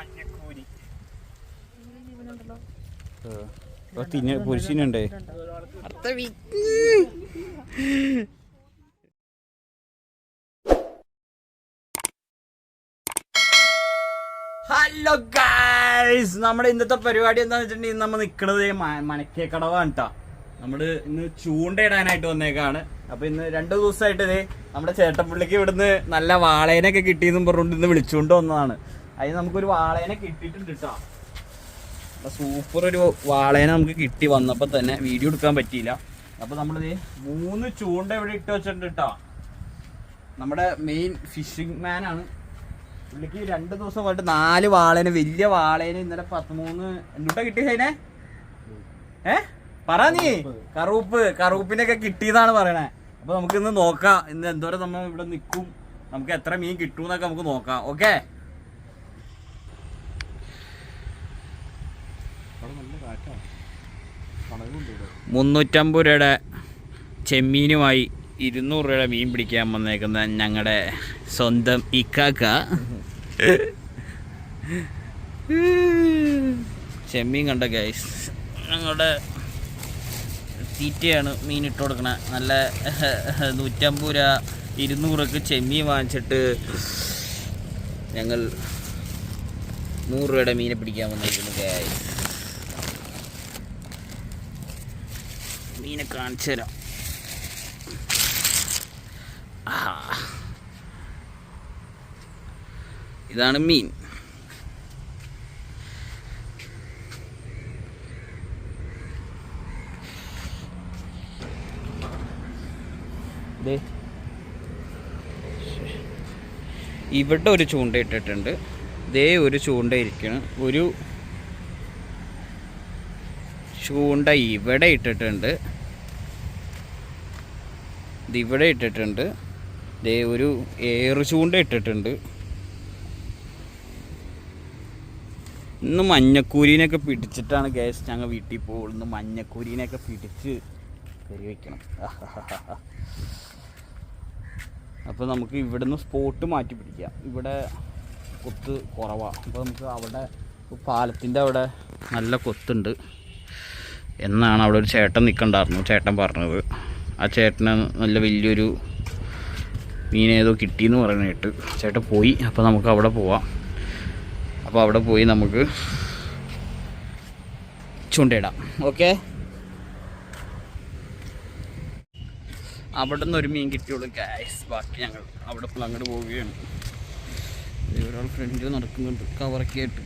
മഞ്ഞക്കൂരി പുരുഷനുണ്ടേ. Hello guys, നമ്മുടെ ഇന്നത്തെ പരിപാടി എന്താന്ന് വെച്ചിട്ടുണ്ടെങ്കിൽ നമ്മൾ നിക്കണത് മനക്കേക്കടവാണ് കേട്ടോ. നമ്മള് ഇന്ന് ചൂണ്ടയിടാനായിട്ട് വന്നേക്കാണ്. അപ്പൊ ഇന്ന് 2 ദിവസമായിട്ട് നമ്മുടെ ചേട്ടപ്പള്ളിക്ക് ഇവിടുന്ന് നല്ല വാളേനൊക്കെ കിട്ടിയെന്നും പറഞ്ഞുകൊണ്ട് ഇന്ന് വിളിച്ചുകൊണ്ട് വന്നതാണ്. അതിന് നമുക്കൊരു വാളേനെ കിട്ടിയിട്ടുണ്ട് കേട്ടോ. സൂപ്പർ ഒരു വാളേനെ നമുക്ക് കിട്ടി. വന്നപ്പോ തന്നെ വീഡിയോ എടുക്കാൻ പറ്റിയില്ല. അപ്പൊ നമ്മളിത് 3 ചൂണ്ട ഇവിടെ ഇട്ട് വെച്ചിട്ടുണ്ട് കേട്ടോ. നമ്മുടെ മെയിൻ ഫിഷിംഗ് മാൻ ആണ് പുള്ളിക്ക്. 2 ദിവസമായിട്ട് 4 വാളേനെ, വലിയ വാളേനെ ഇന്നലെ 13 എന്തുട്ടാ കിട്ടിയ അതിനെ പറ നീ കറുപ്പിനൊക്കെ കിട്ടിയതാണ് പറയണേ. അപ്പൊ നമുക്ക് ഇന്ന് നോക്കാം ഇന്ന് എന്തോരം നമ്മൾ ഇവിടെ നിൽക്കും, നമുക്ക് എത്ര മീൻ കിട്ടും എന്നൊക്കെ നമുക്ക് നോക്കാം. ഓക്കെ, 350 രൂപയുടെ ചെമ്മീനുമായി 200 രൂപയുടെ മീൻ പിടിക്കാൻ വന്നേക്കുന്ന ഞങ്ങളുടെ സ്വന്തം ഇക്കാക്ക. ചെമ്മീൻ കണ്ട ഗൈസ്, ഞങ്ങളുടെ തീറ്റയാണ് മീൻ ഇട്ട് കൊടുക്കണ. നല്ല 150 രൂപ 200 ചെമ്മീൻ വാങ്ങിച്ചിട്ട് ഞങ്ങൾ 100 രൂപയുടെ മീനെ പിടിക്കാൻ വന്നിരിക്കുന്നു ഗൈസ്. മീനെ കാണിച്ചു തരാം. ഇതാണ് മീൻ. ഇവിടെ ഒരു ചൂണ്ട ഇട്ടിട്ടുണ്ട്. ദേ ഒരു ചൂണ്ട ഇരിക്കണം. ഒരു ചൂണ്ട ഇവിടെ ഇട്ടിട്ടുണ്ട്. ഇതിവിടെ ഇട്ടിട്ടുണ്ട്. ദേ ഒരു ഏറ് ചൂണ്ട ഇട്ടിട്ടുണ്ട്. ഇന്ന് മഞ്ഞക്കൂരീനൊക്കെ പിടിച്ചിട്ടാണ് ഗ്യാസ് ഞങ്ങൾ വീട്ടിൽ പോകുള്ളൂ. ഇന്ന് മഞ്ഞക്കൂരീനൊക്കെ പിടിച്ച് കറി വയ്ക്കണം. അപ്പോൾ നമുക്ക് ഇവിടുന്ന് സ്പോട്ട് മാറ്റി പിടിക്കാം. ഇവിടെ കൊത്ത് കുറവാണ്. അപ്പോൾ നമുക്ക് അവിടെ പാലത്തിൻ്റെ അവിടെ നല്ല കൊത്തുണ്ട് എന്നാണ് അവിടെ ഒരു ചേട്ടൻ നിൽക്കണ്ടായിരുന്നു. ചേട്ടൻ പറഞ്ഞത് ആ ചേട്ടന് നല്ല വലിയൊരു മീനേതോ കിട്ടിയെന്ന് പറയാനായിട്ട് ചേട്ടൻ പോയി. അപ്പോൾ നമുക്ക് അവിടെ പോവാം. അപ്പോൾ അവിടെ പോയി നമുക്ക് ചൂണ്ടയിടാം. ഓക്കെ, അവിടെ നിന്ന് ഒരു മീൻ കിട്ടിയുള്ളൂ ഗൈസ്. ബാക്കി ഞങ്ങൾ അവിടെ ഇപ്പോൾ അങ്ങോട്ട് പോവുകയാണ്. ഒരാൾ ഫ്രണ്ടിൽ നടക്കുന്നുണ്ട് കവറൊക്കെ ആയിട്ട്.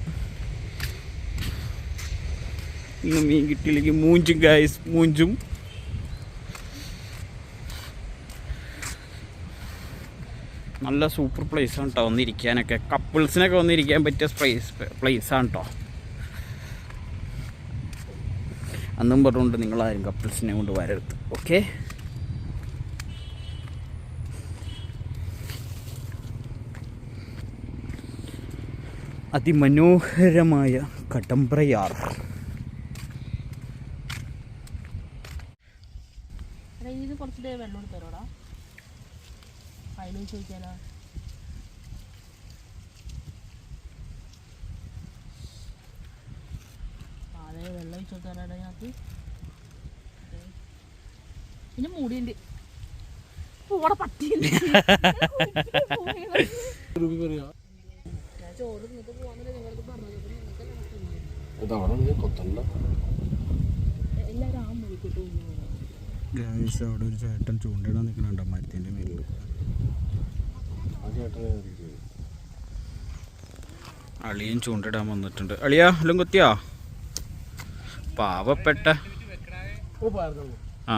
ഇന്ന് മീൻ കിട്ടിയില്ലെങ്കിൽ മൂഞ്ചും ഗൈസ്, മൂഞ്ചും. നല്ല സൂപ്പർ പ്ലേസാണ് കേട്ടോ വന്നിരിക്കാനൊക്കെ. കപ്പിൾസിനൊക്കെ വന്നിരിക്കാൻ പറ്റിയ പ്ലേസാണ് കേട്ടോ. അന്നും പറഞ്ഞുകൊണ്ട് നിങ്ങളാരും കപ്പിൾസിനെ കൊണ്ട് വരരുത്. ഓക്കെ, അതിമനോഹരമായ കടമ്പ്രയാർ. കുറച്ച് വെള്ളം എടുത്തരോടാ, അതിൽ ചോദിക്കാലോ. അതെ, വെള്ളം ഒഴിച്ചോട്ടാ ഞങ്ങൾക്ക്. പിന്നെ മൂടിയുണ്ട് പൂടെ പട്ടിയുണ്ട്. ചോറ് നിങ്ങൾക്ക് പോകാന്നല്ലേ ഞങ്ങൾക്ക് പറഞ്ഞത്. എല്ലാവരും ആ മുഴിക്കിട്ട് ഗൈസ്, അവിടെ ഒരു ചേട്ടൻ ചൂണ്ടയിടാൻ നിൽക്കണുണ്ടോ മരത്തിൻ്റെ മേലിൽ. അളിയൻ ചൂണ്ടയിടാൻ വന്നിട്ടുണ്ട്. അളിയാ എല്ലാം കുത്തിയോ? പാവപ്പെട്ട ആ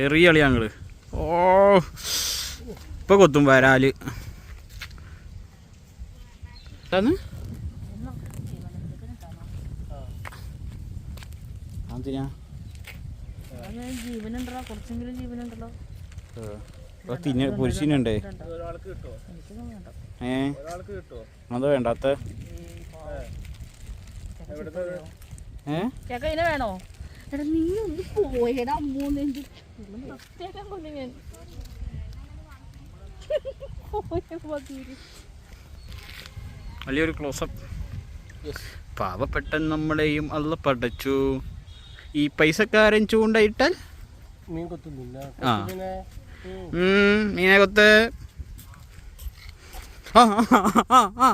എറിയ അളിയാ ഞങ്ങള്. ഓ ഇപ്പൊ കൊത്തും വരാല്. ജീവനുണ്ടോ? കുറച്ചെങ്കിലും ജീവനുണ്ടല്ലോ. പുരുഷനുണ്ടേ. അതോ വേണ്ടാത്ത ചേക്ക വേണോ? എടാ നീ ഒന്ന് പോയടാ. അമ്മൂന്ന് പ്രത്യേകം കൊണ്ട് ഞാൻ വലിയൊരു ക്ലോസപ്പ്. പാവപ്പെട്ട നമ്മളെയും അല്ല പടച്ചു. ഈ പൈസക്കാരൻ ചൂണ്ടയിട്ടാൽ മീൻ കൊത്തുന്നില്ല. ആ മീനെ കൊത്ത്. ആ ആ ആ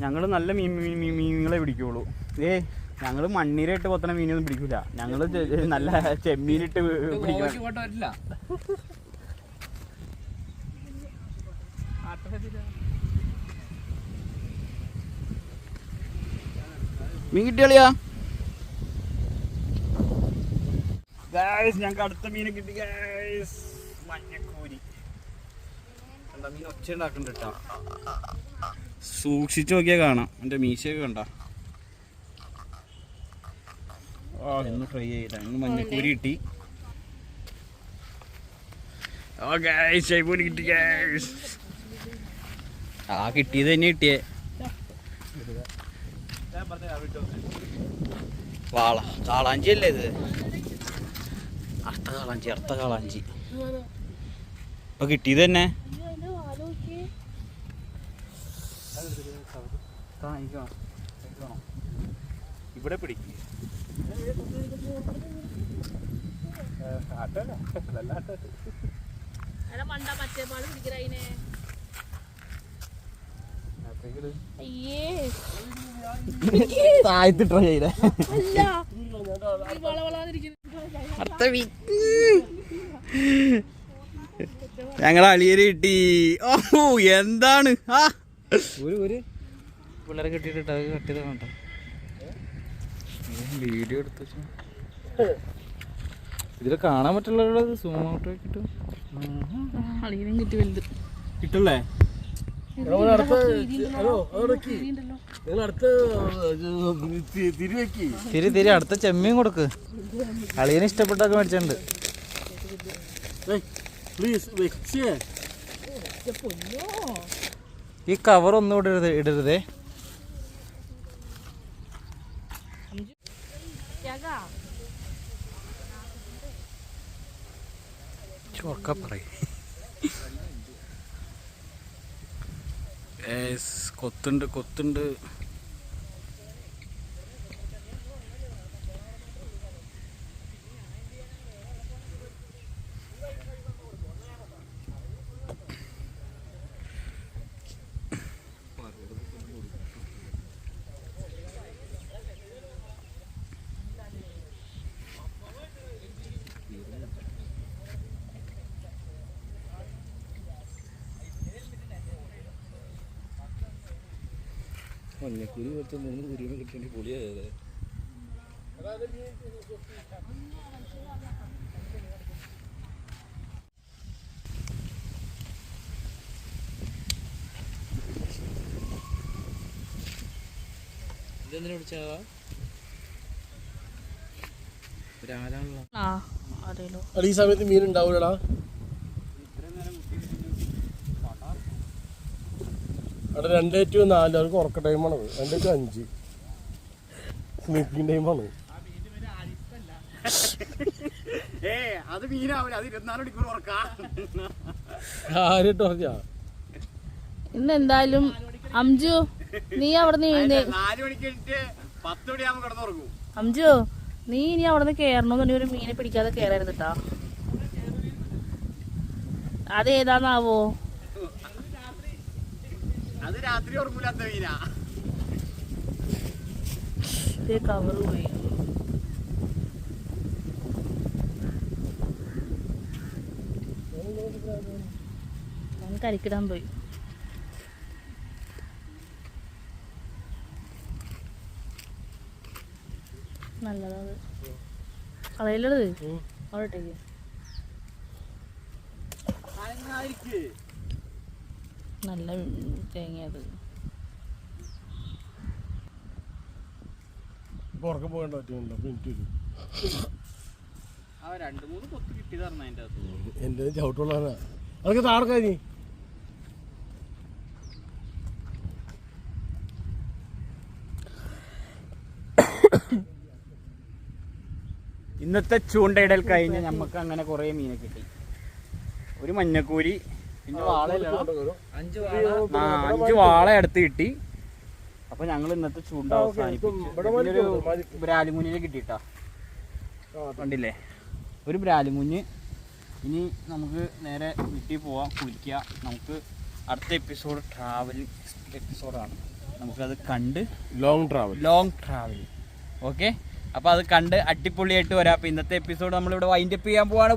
ഞങ്ങൾ നല്ല മീനുകളെ പിടിക്കുള്ളൂ. ഞങ്ങൾ മണ്ണീരായിട്ട് കൊത്തണ മീനൊന്നും പിടിക്കൂല. ഞങ്ങൾ നല്ല ചെമ്മീനിട്ട് പിടിക്കില്ല. മീൻ കിട്ടിയാളിയാ ഗായ്സ്. ഞങ്ങൾക്ക് അടുത്ത മീനെ കിട്ടി ഗായ്സ്. മഞ്ഞക്കൂരി. എന്താ മീൻ ഒച്ച ഉണ്ടാക്കണ്ട കേട്ടോ. സൂക്ഷിച്ചു നോക്കിയാൽ കാണാം. എൻ്റെ മീശയൊക്കെ കണ്ട. ആ ഇന്ന് ഫ്രൈ ചെയ്ത ഇന്ന് മഞ്ഞക്കൂരി കിട്ടി. ഓ ഗായ്സ് ചൈപൂരി കിട്ടി ഗായ്സ്. ആ കിട്ടിയത് തന്നെ കിട്ടിയേ. വാള കാളാഞ്ചി അല്ലേ ഇത്? അടുത്ത കാളാഞ്ചി ഇപ്പൊ കിട്ടിയത് തന്നെ. ഇവിടെ പിടിക്കും. താഴത്ത് ട്രൈ ചെയ്തേ. ഞങ്ങൾ അളിയര് കിട്ടി. ഓ എന്താണ് ആ പിള്ളേരെ കിട്ടിയിട്ട് കട്ടിയത് വേണ്ട. വീഡിയോ എടുത്ത് ഇതിൽ കാണാൻ പറ്റുള്ള സൂം ഔട്ട് കിട്ടും. അളിയനും കിട്ടി വലുത് കിട്ടല്ലേ? തിരി അടുത്ത ചെമ്മീൻ കൊടുക്ക്. അളിയന് ഇഷ്ടപ്പെട്ടൊക്കെ മേടിച്ചിട്ടുണ്ട്. ഈ കവർ ഒന്നും ഇടരുതേ. ചൊക്ക പറയും. കൊത്തുണ്ട്. മഞ്ഞക്കുരി പോലത്തെ 3 കുരുവിനെ കിട്ടേണ്ടി പൊളിയായത്. ഇതെന്തിനാ പിടിച്ചാ? ഈ സമയത്ത് മീൻ ഉണ്ടാവൂലടാ. അവിടെ 2 to 4 അവർക്ക് ഉറക്ക ടൈമാണത്. 2 to 5 സ്ലീപ്പിംഗ് ടൈമാണ്. അത് മീനാവൂല. അത് 24 മണിക്കൂർ ഉറക്കാ. കാര്യമായിട്ട് ഉറക്കാ. ഇന്ന് എന്തായാലും അംജു നീ അവിടെ നിന്ന് 4 മണിക്ക് 10 മണിയാകുമ്പോ കിടന്നുറങ്ങും. അംജു നീ ഇനി അവിടെ നിന്ന് കയറണമെന്നുണ്ടെങ്കിൽ ഒരു മീനെ പിടിക്കാതെ കയറരുത് കേട്ടാ. അതേതാന്നാവോ? അത് രാത്രി ഉറങ്ങൂലാത്ത മീനാ. കവർ പോയി. കരിക്കിടാൻ പോയി. നല്ലതാണ്. കളയിലത് അവിടെ നല്ല തേങ്ങ. അത് ഉറക്കം പോകേണ്ട പറ്റുമല്ലോ. മിനിറ്റ് 2-3 കൊത്ത് കിട്ടിയതാണ് അതിൻ്റെ അകത്ത്. എൻ്റെ ചവിട്ടുള്ളതാ. അതൊക്കെ താർക്കാനി ഇന്നത്തെ ചൂണ്ടയിടൽ കഴിഞ്ഞ് നമുക്ക് അങ്ങനെ കുറെ മീനെ കിട്ടി. ഒരു മഞ്ഞക്കൂരി, പിന്നെ വാള 5 വാള അടുത്ത് കിട്ടി. അപ്പൊ ഞങ്ങൾ ഇന്നത്തെ ചൂണ്ട അവസാനിപ്പിച്ചു. ബ്രാലിമുന്നിനെ കിട്ടിട്ടാ, കണ്ടില്ലേ, ഒരു ബ്രാലിമുഞ്ഞ്. ഇനി നമുക്ക് നേരെ വീട്ടിൽ പോവാം, കുളിക്കുക. നമുക്ക് അടുത്ത എപ്പിസോഡ് ട്രാവലിംഗ് എപ്പിസോഡാണ്. നമുക്കത് കണ്ട് ലോങ് ട്രാവൽ. ഓക്കെ, അപ്പോൾ അത് കണ്ട് അടിപൊളിയായിട്ട് വരാം. അപ്പോൾ ഇന്നത്തെ എപ്പിസോഡ് നമ്മളിവിടെ വൈൻഡപ്പ് ചെയ്യാൻ പോവാണ്.